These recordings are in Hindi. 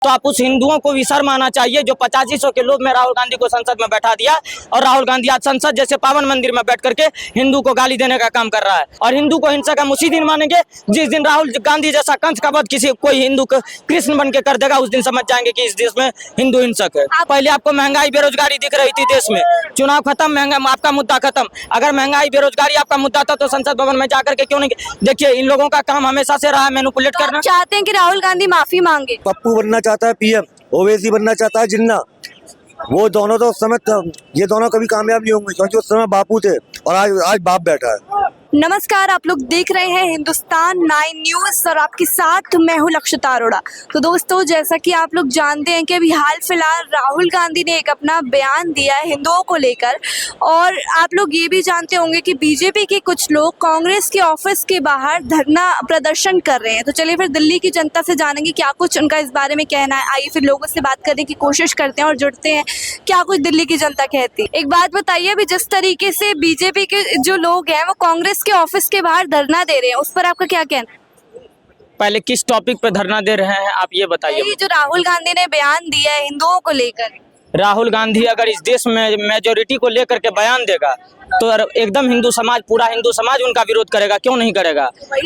तो आप उस हिंदुओं को भी शर्म आना चाहिए जो 8500 के लोभ में राहुल गांधी को संसद में बैठा दिया। और राहुल गांधी आज संसद जैसे पावन मंदिर में बैठ करके हिंदू को गाली देने का काम कर रहा है। और हिंदू को हिंसक हम उसी दिन मानेंगे जिस दिन राहुल गांधी जैसा कंस का वध किसी कोई हिंदू को कृष्ण बन के कर देगा, उस दिन समझ जाएंगे कि इस देश में हिंदू हिंसक है। पहले आपको महंगाई बेरोजगारी दिख रही थी देश में, चुनाव खत्म, महंगाई आपका मुद्दा खत्म। अगर महंगाई बेरोजगारी आपका मुद्दा था तो संसद भवन में जाकर के क्यों नहीं? देखिए, इन लोगों का काम हमेशा से रहा है मैनिपुलेट करना। चाहते हैं कि राहुल गांधी माफी मांगे। पप्पू बनना चाहता है पीएम, ओवैसी बनना चाहता है जिन्ना। वो दोनों तो उस समय, ये दोनों कभी कामयाब नहीं होंगे क्योंकि उस समय बापू थे और आज बाप बैठा है। नमस्कार, आप लोग देख रहे हैं हिंदुस्तान 9 न्यूज और आपके साथ मैं हूं लक्षिता अरोड़ा। तो दोस्तों, जैसा कि आप लोग जानते हैं कि अभी हाल फिलहाल राहुल गांधी ने एक अपना बयान दिया है हिंदुओं को लेकर, और आप लोग ये भी जानते होंगे कि बीजेपी के कुछ लोग कांग्रेस के ऑफिस के बाहर धरना प्रदर्शन कर रहे हैं। तो चलिए फिर दिल्ली की जनता से जानेंगे क्या कुछ उनका इस बारे में कहना है। आइए फिर लोगों से बात करने की कोशिश करते हैं और जुड़ते हैं क्या कुछ दिल्ली की जनता कहती है। एक बात बताइए, अभी जिस तरीके से बीजेपी के जो लोग हैं वो कांग्रेस के ऑफिस के बाहर धरना दे रहे हैं, उस पर आपका क्या कहना है? पहले किस टॉपिक पे धरना दे रहे हैं आप ये बताइए। जो राहुल गांधी ने बयान दिया है हिंदुओं को लेकर। राहुल गांधी अगर इस देश में मेजोरिटी को लेकर के बयान देगा तो एकदम हिंदू समाज, पूरा हिंदू समाज उनका विरोध करेगा, क्यों नहीं करेगा?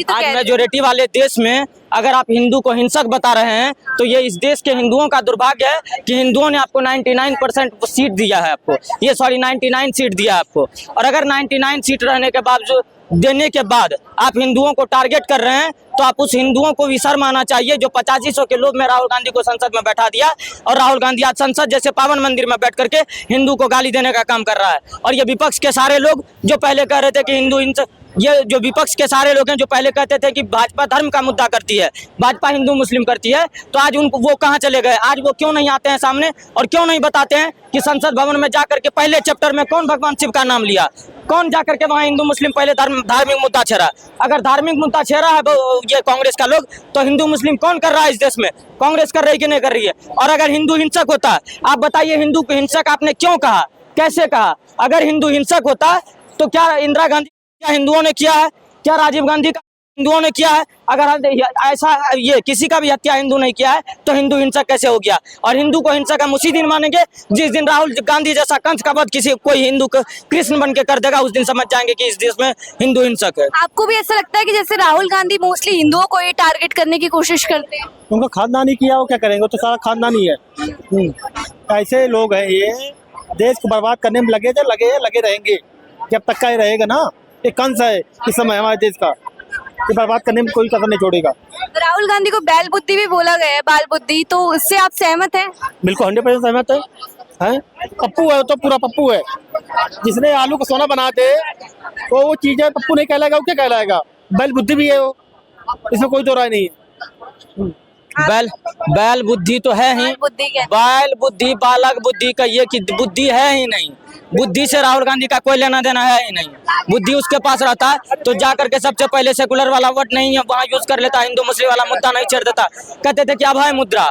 आज मेजोरिटी वाले देश में अगर आप हिंदू को हिंसक बता रहे हैं तो ये इस देश के हिंदुओं का दुर्भाग्य है कि हिंदुओं ने आपको 99% सीट दिया है, आपको ये 99 सीट दिया है आपको। और अगर 99 सीट रहने के बावजूद देने के बाद आप हिंदुओं को टारगेट कर रहे हैं तो आप उस हिंदुओं को भी शर्म आना चाहिए जो 8500 के लोभ में राहुल गांधी को संसद में बैठा दिया। और राहुल गांधी आज संसद जैसे पावन मंदिर में बैठ करके हिंदू को गाली देने का काम कर रहा है। और ये विपक्ष के सारे लोग जो पहले कह रहे थे कि हिंदू हिंसक, ये जो विपक्ष के सारे लोग हैं जो पहले कहते थे कि भाजपा धर्म का मुद्दा करती है, भाजपा हिंदू मुस्लिम करती है, तो आज उनको वो कहाँ चले गए? आज वो क्यों नहीं आते हैं सामने और क्यों नहीं बताते हैं कि संसद भवन में जाकर के पहले चैप्टर में कौन भगवान शिव का नाम लिया, कौन जाकर के वहाँ हिंदू मुस्लिम पहले धार्मिक मुद्दा छेड़ा? अगर धार्मिक मुद्दा छेड़ा है ये कांग्रेस का लोग, तो हिंदू मुस्लिम कौन कर रहा है इस देश में? कांग्रेस कर रही है कि नहीं कर रही है? और अगर हिंदू हिंसक होता, आप बताइए हिंदू को हिंसक आपने क्यों कहा, कैसे कहा? अगर हिंदू हिंसक होता तो क्या इंदिरा गांधी क्या हिंदुओं ने किया है? क्या राजीव गांधी का हिंदुओं ने किया है? अगर ऐसा ये किसी का भी हत्या हिंदू नहीं किया है तो हिंदू हिंसक कैसे हो गया? और हिंदू को हिंसक हम उसी दिन मानेंगे जिस दिन राहुल गांधी जैसा कंस का वध किसी कोई हिंदू को कृष्ण बन के कर देगा, उस दिन समझ जाएंगे कि इस देश में हिंदू हिंसक है। आपको भी ऐसा लगता है कि जैसे राहुल गांधी मोस्टली हिंदुओं को ये टारगेट करने की कोशिश करते हैं? उनका खानदानी किया, वो क्या करेंगे? तो सारा खानदानी है। ऐसे लोग हैं, ये देश को बर्बाद करने में लगे रहेंगे जब तक का ये रहेगा ना। ये कंस है इस समय हमारे देश का, ये बर्बाद करने में कोई कसर नहीं छोड़ेगा। राहुल गांधी को बैल बुद्धि भी बोला गया है, बाल बुद्धि, तो इससे आप सहमत हैं? बिल्कुल 100% सहमत है। पप्पू है तो पूरा पप्पू है। जिसने आलू को सोना बना दे तो वो चीज है, पप्पू नहीं कहलाएगा, वो क्या कहलाएगा? बैल बुद्धि भी है वो, इसमें कोई दो राय नहीं है। बैल बुद्धि तो है ही, बैल बुद्धि बालक बुद्धि का ये कि बुद्धि है ही नहीं। बुद्धि से राहुल गांधी का कोई लेना देना है ही नहीं। बुद्धि उसके पास रहता तो जाकर के सबसे पहले सेकुलर वाला वर्ड नहीं है वहाँ यूज कर लेता, हिंदू मुस्लिम वाला मुद्दा नहीं छेड़ देता। कहते थे कि अभय मुद्रा,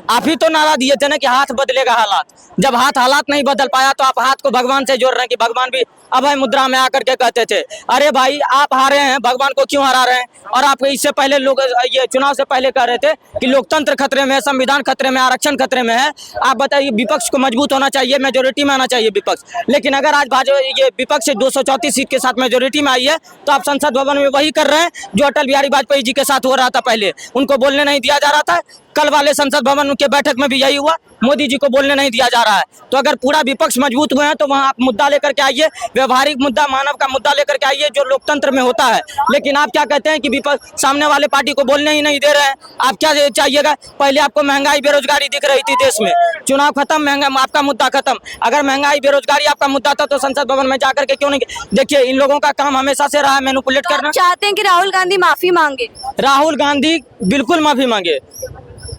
आप ही तो नारा दिए थे ना कि हाथ बदलेगा हालात। जब हालात नहीं बदल पाया तो आप हाथ को भगवान से जोड़ रहे हैं कि भगवान भी अभय मुद्रा में आकर के कहते थे। अरे भाई, आप हारे हैं, भगवान को क्यों हरा रहे हैं? और आप इससे पहले लोग ये चुनाव से पहले कह रहे थे कि लोकतंत्र खतरे में है, संविधान खतरे में, आरक्षण खतरे में है। आप बताइए, विपक्ष को मजबूत होना चाहिए, मेजोरिटी में आना चाहिए विपक्ष। लेकिन अगर आज भाजपा ये विपक्ष से 234 सीट के साथ मेजोरिटी में आई है तो आप संसद भवन में वही कर रहे हैं जो अटल बिहारी वाजपेयी जी के साथ हो रहा था। पहले उनको बोलने नहीं दिया जा रहा था, कल वाले संसद भवन के बैठक में भी यही हुआ, मोदी जी को बोलने नहीं दिया जा रहा है। तो अगर पूरा विपक्ष मजबूत हुए हैं तो वहाँ आप मुद्दा लेकर के आइए, व्यवहारिक मुद्दा, मानव का मुद्दा लेकर के आइए जो लोकतंत्र में होता है। लेकिन आप क्या कहते हैं कि विपक्ष सामने वाले पार्टी को बोलने ही नहीं दे रहे हैं। आप क्या चाहिएगा? पहले आपको महंगाई बेरोजगारी दिख रही थी देश में, चुनाव खत्म, महंगाई आपका मुद्दा खत्म। अगर महंगाई बेरोजगारी आपका मुद्दा था तो संसद भवन में जाकर के क्यों नहीं? देखिए, इन लोगों का काम हमेशा से रहा है मैनिपुलेट करना। चाहते हैं कि राहुल गांधी माफी मांगे? राहुल गांधी बिल्कुल माफी मांगे।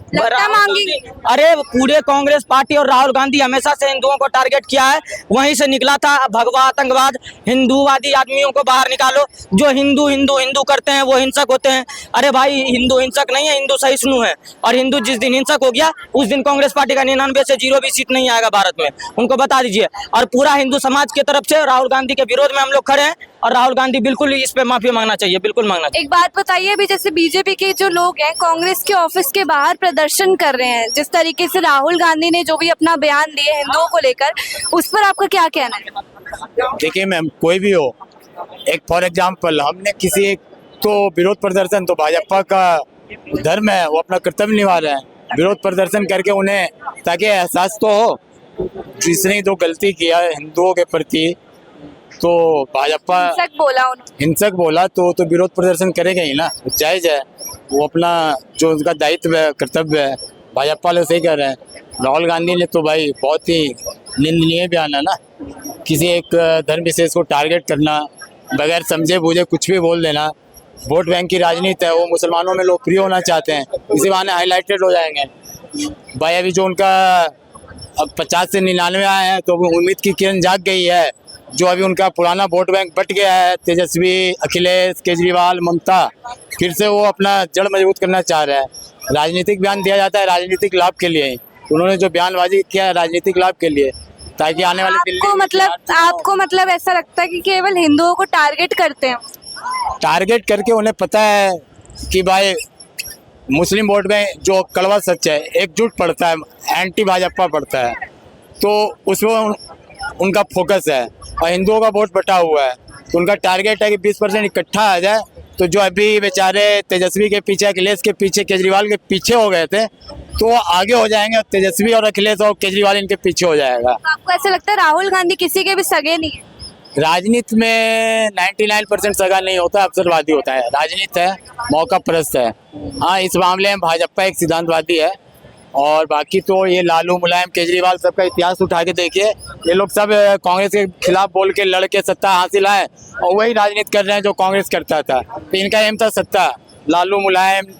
अरे पूरे कांग्रेस पार्टी और राहुल गांधी हमेशा से हिंदुओं को टारगेट किया है, वहीं से निकला था भगवा आतंकवाद। हिंदूवादी आदमियों को बाहर निकालो, जो हिंदू हिंदू हिंदू करते हैं वो हिंसक होते हैं। अरे भाई, हिंदू हिंसक नहीं है, हिंदू सहिष्णु है। और हिंदू जिस दिन हिंसक हो गया उस दिन कांग्रेस पार्टी का 99 से 0 भी सीट नहीं आएगा भारत में, उनको बता दीजिए। और पूरा हिंदू समाज की तरफ से राहुल गांधी के विरोध में हम लोग खड़े हैं। और राहुल गांधी बिल्कुल इस पे माफी मांगना चाहिए, बिल्कुल मांगना चाहिए। एक बात बताइए, अभी जैसे बीजेपी के जो लोग हैं कांग्रेस के ऑफिस के बाहर प्रदर्शन कर रहे हैं, जिस तरीके से राहुल गांधी ने जो भी अपना बयान दिए हिंदुओं को लेकर, उस पर आपका क्या कहना है? देखिए मैम, कोई भी हो, एक फॉर एग्जाम्पल हमने किसी एक तो विरोध प्रदर्शन, तो भाजपा का धर्म है, वो अपना कर्तव्य निभा रहे हैं विरोध प्रदर्शन करके, उन्हें ताकि एहसास तो हो जिसने तो गलती किया है हिंदुओं के प्रति, तो भाजपा हिंसक बोला तो विरोध प्रदर्शन करेगा ही ना, जायज है, वो अपना जो उनका दायित्व है, कर्तव्य है, भाजपा वाले सही कह रहे हैं। राहुल गांधी ने तो भाई बहुत ही निंदनीय बयान है ना, किसी एक धर्म विशेष को टारगेट करना, बगैर समझे बूझे कुछ भी बोल देना, वोट बैंक की राजनीति है, वो मुसलमानों में लोकप्रिय होना चाहते हैं, इसी बहाने हाईलाइटेड हो जाएंगे। भाई अभी जो उनका अब 50 से 99 आए हैं, तो उम्मीद की किरण जाग गई है। जो अभी उनका पुराना वोट बैंक बट गया है, तेजस्वी, अखिलेश, केजरीवाल, ममता, फिर से वो अपना जड़ मजबूत करना चाह रहे हैं। राजनीतिक बयान दिया जाता है राजनीतिक लाभ के लिए, उन्होंने जो बयानबाजी किया है राजनीतिक लाभ के लिए, ताकि आने वाले आपको मतलब ऐसा लगता है कि केवल हिंदुओं को टारगेट करते हैं? टारगेट करके उन्हें पता है कि भाई मुस्लिम वोट में जो कड़वा सच है, एकजुट पड़ता है, एंटी भाजपा पड़ता है, तो उसमें उनका फोकस है, और हिंदुओं का वोट बटा हुआ है, तो उनका टारगेट है कि 20% इकट्ठा आ जाए। तो जो अभी बेचारे तेजस्वी के पीछे, अखिलेश के पीछे, केजरीवाल के पीछे हो गए थे, तो वो आगे हो जाएंगे, तेजस्वी और अखिलेश और केजरीवाल इनके पीछे हो जाएगा। आपको ऐसा लगता है राहुल गांधी किसी के भी सगे नहीं है? राजनीति में 99% सगा नहीं होता, अवसरवादी होता है। राजनीति है, मौका परस्त है। हाँ, इस मामले में भाजपा एक सिद्धांतवादी है, और बाकी तो ये लालू, मुलायम, केजरीवाल सबका इतिहास उठा के देखिए, ये लोग सब कांग्रेस के खिलाफ बोल के लड़ के सत्ता हासिल आए, और वही राजनीति कर रहे हैं जो कांग्रेस करता था। तो इनका एम था सत्ता। लालू मुलायम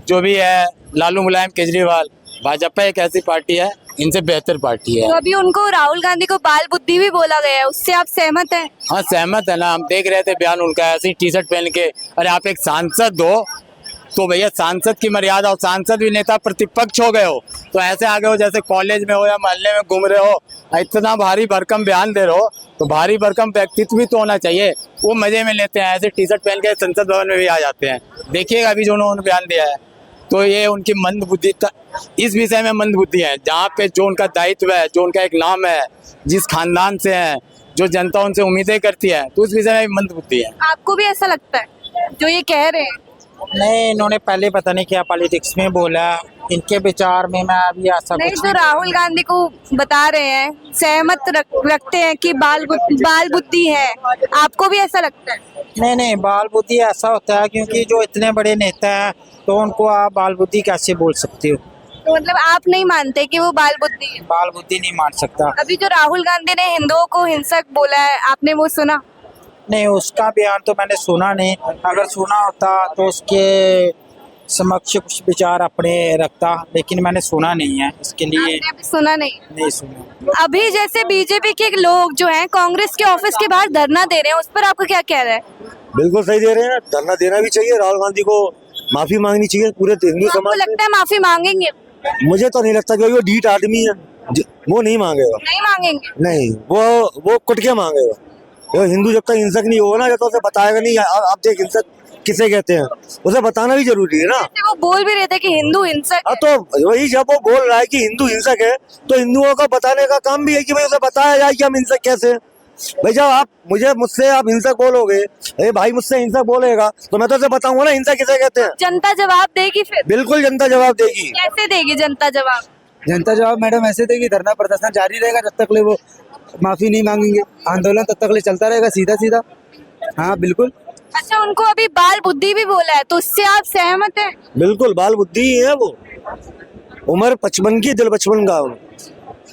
जो भी है, लालू मुलायम, केजरीवाल, भाजपा एक ऐसी पार्टी है, इनसे बेहतर पार्टी है। तो अभी उनको, राहुल गांधी को बाल बुद्धि भी बोला गया है, उससे आप सहमत हैं? हाँ सहमत है ना, हम देख रहे थे बयान उनका, ऐसी टी शर्ट पहन के। अरे आप एक सांसद हो तो भैया सांसद की मर्यादा हो, सांसद भी नेता प्रतिपक्ष हो गए हो, तो ऐसे आगे हो जैसे कॉलेज में हो या मोहल्ले में घूम रहे हो, इतना भारी भरकम बयान दे रहे हो, तो भारी भरकम व्यक्तित्व भी तो होना चाहिए। वो मजे में लेते हैं, ऐसे टी शर्ट पहन के संसद भवन में भी आ जाते हैं। देखिएगा अभी जो उन्होंने बयान दिया है, तो ये उनकी मंद बुद्धि, इस विषय में मंद बुद्धि है, जहाँ पे जो उनका दायित्व है, जो उनका एक नाम है, जिस खानदान से है, जो जनता उनसे उम्मीदें करती है, तो उस विषय में मंद बुद्धि है। आपको भी ऐसा लगता है जो ये कह रहे हैं? नहीं, इन्होंने पहले पता नहीं क्या पॉलिटिक्स में बोला, इनके विचार में मैं अभी ऐसा नहीं, कुछ जो राहुल गांधी को बता रहे हैं, सहमत रखते हैं कि बाल बुद्धि है, आपको भी ऐसा लगता है? नहीं, बाल बुद्धि ऐसा होता है क्योंकि जो इतने बड़े नेता हैं, तो उनको आप बाल बुद्धि कैसे बोल सकते हो? तो मतलब आप नहीं मानते कि वो बाल बुद्धि है? बाल बुद्धि नहीं मान सकता। अभी जो राहुल गांधी ने हिंदुओं को हिंसक बोला है, आपने वो सुना? नहीं, उसका बयान तो मैंने सुना नहीं, अगर सुना होता तो उसके समक्ष कुछ विचार अपने रखता, लेकिन मैंने सुना नहीं है, इसके लिए आपने अभी सुना नहीं सुना। अभी जैसे बीजेपी के लोग जो हैं कांग्रेस के ऑफिस के बाहर धरना दे रहे हैं, उस पर आपका क्या कह रहा है? बिल्कुल सही दे रहे हैं, धरना देना भी चाहिए, राहुल गांधी को माफी मांगनी चाहिए पूरे हिंदू आपको समाज लगता है माफी मांगेंगे? मुझे तो नहीं लगता, क्योंकि वो ढीठ आदमी है, वो नहीं मांगेगा। नहीं मांगेंगे? नहीं, वो कुट के मांगेगा। वो हिंदू जब तक हिंसक नहीं होगा ना, जब तक उसे बताएगा नहीं आप देख हिंसक किसे कहते हैं, उसे बताना भी जरूरी है ना। वो बोल भी रहे थे कि हिंदू हिंसक है। तो वही, जब वो बोल रहा है कि हिंदू हिंसक है, तो हिंदुओं को बताने का काम भी है कि भाई उसे बताया जाए कि हम हिंसक कैसे। भाई जब आप मुझसे आप हिंसक बोलोगे, अरे भाई मुझसे हिंसक बोलेगा, तो मैं तो उसे बताऊंगा ना हिंसक किसे कहते हैं। जनता जवाब देगी फिर? बिल्कुल जनता जवाब देगी। कैसे देगी जनता जवाब? जनता जवाब मैडम ऐसे देगी, धरना प्रदर्शन जारी रहेगा जब तक ले वो माफी नहीं मांगेंगे, आंदोलन तब तक ले चलता रहेगा सीधा सीधा। हाँ बिल्कुल। अच्छा, उनको अभी बाल बुद्धि भी बोला है, तो उससे आप सहमत हैं? बिल्कुल, बाल बुद्धि ही है वो, उम्र 55 की, दिल 55 का,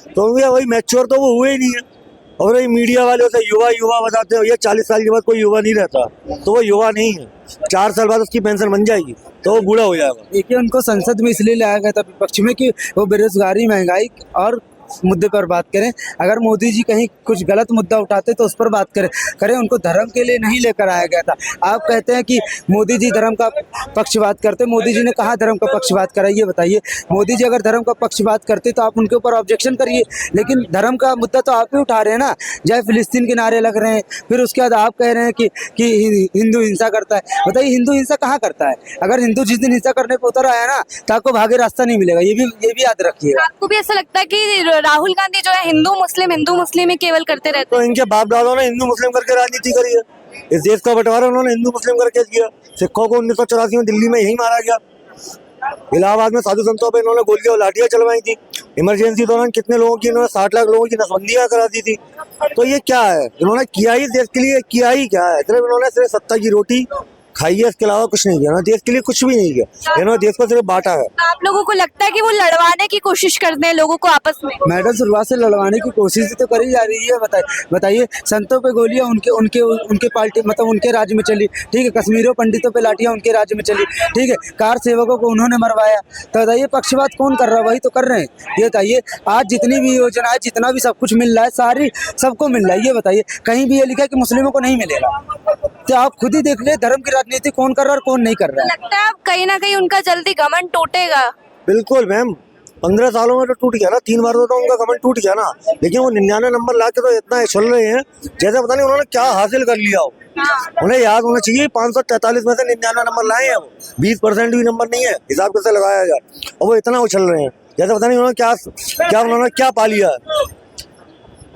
तो वही मैच्योर तो वो हुए ही नहीं है। और ये मीडिया वाले होते युवा बताते हो, ये 40 साल के बाद कोई युवा नहीं रहता, तो वो युवा नहीं है। 4 साल बाद उसकी पेंशन बन जाएगी तो वो बूढ़ा हो जाएगा। देखिए, उनको संसद में इसलिए लाया गया था विपक्ष में कि वो बेरोजगारी, महंगाई और मुद्दे पर बात करें। अगर मोदी जी कहीं कुछ गलत मुद्दा उठाते तो उस पर बात करें। उनको धर्म के लिए नहीं लेकर आया गया था। आप कहते हैं कि मोदी जी धर्म का पक्षपात करते, मोदी जी ने कहा धर्म का पक्षपात करा, ये बताइए। मोदी जी अगर धर्म का पक्षपात करते तो आप उनके ऊपर ऑब्जेक्शन करिए, लेकिन धर्म का मुद्दा तो आप ही उठा रहे हैं ना। जय फिलिस्तीन के नारे लग रहे हैं, फिर उसके बाद आप कह रहे हैं कि हिंदू हिंसा करता है। बताइए हिंदू हिंसा कहाँ करता है? अगर हिंदू जिस दिन हिंसा करने पर उतर आया ना तो आपको भागे रास्ता नहीं मिलेगा, ये भी याद रखिएगा। आपको भी ऐसा लगता है कि राहुल गांधी जो है हिंदू मुस्लिम ही केवल करते रहते तो इनके बाप दादों ने हिंदू मुस्लिम करके राजनीति करी है। इस देश का बंटवारा उन्होंने हिंदू मुस्लिम करके किया। सिखों को 1984 में दिल्ली में यही मारा गया। इलाहाबाद में साधु संतों पे इन्होंने गोलियां और लाठियां चलवाई थी। इमरजेंसी दौरान कितने लोगों की इन्होंने 60 लाख लोगों की नसबंदियां करा दी थी। तो ये क्या है? इन्होंने किया ही देश के लिए, किया ही क्या है? सिर्फ इन्होंने सिर्फ सत्ता की रोटी खाई है, इसके अलावा कुछ नहीं किया। देश के लिए कुछ भी नहीं किया। इन्होंने देश को सिर्फ बांटा है। आप लोगों को लगता है कि वो लड़वाने की कोशिश करते हैं लोगों को आपस में? मैडम शुरुआत से लड़वाने की कोशिश तो करी जा रही है। बताइए संतों पे गोलियां उनके पार्टी मतलब उनके राज्य में चली, ठीक है। कश्मीरों पंडितों पे लाठियां उनके राज्य में चली, ठीक है। कार सेवकों को उन्होंने मरवाया। तो बताइए पक्षपात कौन कर रहा है? वही तो कर रहे हैं। ये बताइए आज जितनी भी योजनाएं, जितना भी सब कुछ मिल रहा है, सारी सबको मिल रहा है। ये बताइए कहीं भी ये लिखा है कि मुस्लिमों को नहीं मिलेगा? तो आप खुद ही देख ले धर्म की राजनीति कौन कर रहा है और कौन नहीं कर रहा है। लगता है कहीं ना कहीं उनका जल्दी घमंड टूटेगा। बिल्कुल मैम, 15 सालों में तो टूट गया ना। 3 बार तो उनका कमेंट टूट गया ना। लेकिन वो 99 नंबर ला के तो इतना चल रहे हैं जैसे पता नहीं उन्होंने क्या हासिल कर लिया हो। उन्हें याद होना चाहिए 543 में से 99 नंबर लाए हैं। वो 20% भी नंबर नहीं है, हिसाब कैसे लगाया जाए। और वो इतना उछल रहे हैं जैसे पता नहीं उन्होंने क्या पा लिया है।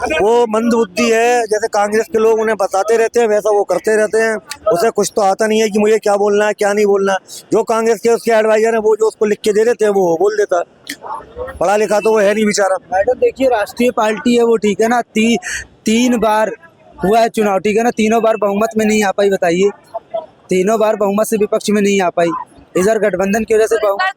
वो मंद बुद्धि है, जैसे कांग्रेस के लोग उन्हें बताते रहते हैं वैसा वो करते रहते हैं। उसे कुछ तो आता नहीं है कि मुझे क्या बोलना है क्या नहीं बोलना है। जो कांग्रेस के उसके एडवाइजर है वो जो उसको लिख के दे देते हैं वो बोल देता है। पढ़ा लिखा तो वो है नहीं बेचारा। मैडम देखिए राष्ट्रीय पार्टी है वो, ठीक है ना। 3 बार हुआ है चुनाव, ठीक है ना। तीनों बार बहुमत में नहीं आ पाई। बताइए तीनों बार बहुमत से विपक्ष में नहीं आ पाई। इस बार गठबंधन की वजह से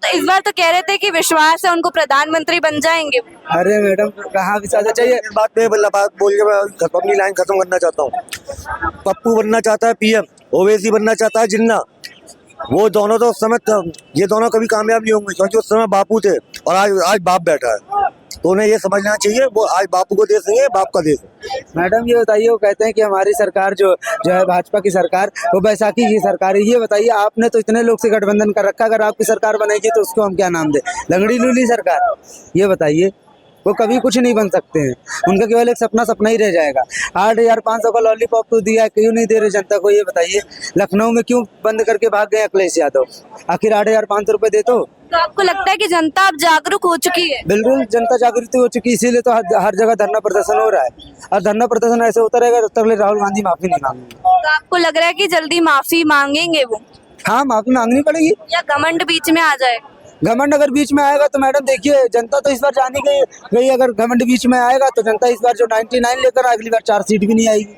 इस बार तो कह रहे थे कि विश्वास है उनको प्रधानमंत्री बन जाएंगे। अरे मैडम कहाँ भी ज्यादा चाहिए। इस बात पे बात बोल के मैं अपनी लाइन खत्म करना चाहता हूँ। पप्पू बनना चाहता है पीएम, ओवैसी बनना चाहता है जिन्ना। वो दोनों तो उस समय, ये दोनों कभी कामयाब नहीं होंगे क्योंकि उस समय बापू थे और आज बाप बैठा है। तो उन्हें ये समझना चाहिए वो आज बापू को देश नहीं है, बाप का देश है। मैडम ये बताइए, वो कहते हैं कि हमारी सरकार जो है भाजपा की सरकार, वो बैसाखी की सरकार है। ये बताइए आपने तो इतने लोग से गठबंधन कर रखा, अगर आपकी सरकार बनेगी तो उसको हम क्या नाम दे? लंगड़ी लूली सरकार? ये बताइए वो कभी कुछ नहीं बन सकते हैं। उनका केवल एक सपना ही रह जाएगा। 8,500 का लॉलीपॉप तो दिया, क्यों नहीं दे रहे जनता को? ये बताइए लखनऊ में क्यों बंद करके भाग गए अखिलेश यादव? आखिर 8,500 रुपए दे तो आपको लगता है कि जनता अब जागरूक हो चुकी है? बिल्कुल जनता जागृति हो चुकी है, इसीलिए तो हर जगह धरना प्रदर्शन हो रहा है। और धरना प्रदर्शन ऐसे होता रहेगा जब तक राहुल गांधी माफी नहीं मांगेंगे। तो आपको लग रहा है कि जल्दी माफी मांगेंगे वो? हाँ माफी मांगनी पड़ेगी। या घमंड बीच में आ जाए? घमंड अगर बीच में आएगा तो मैडम देखिए जनता तो इस बार जानी गई। अगर घमंड बीच में आएगा तो जनता इस बार जो 99 लेकर अगली बार 4 सीट भी नहीं आएगी।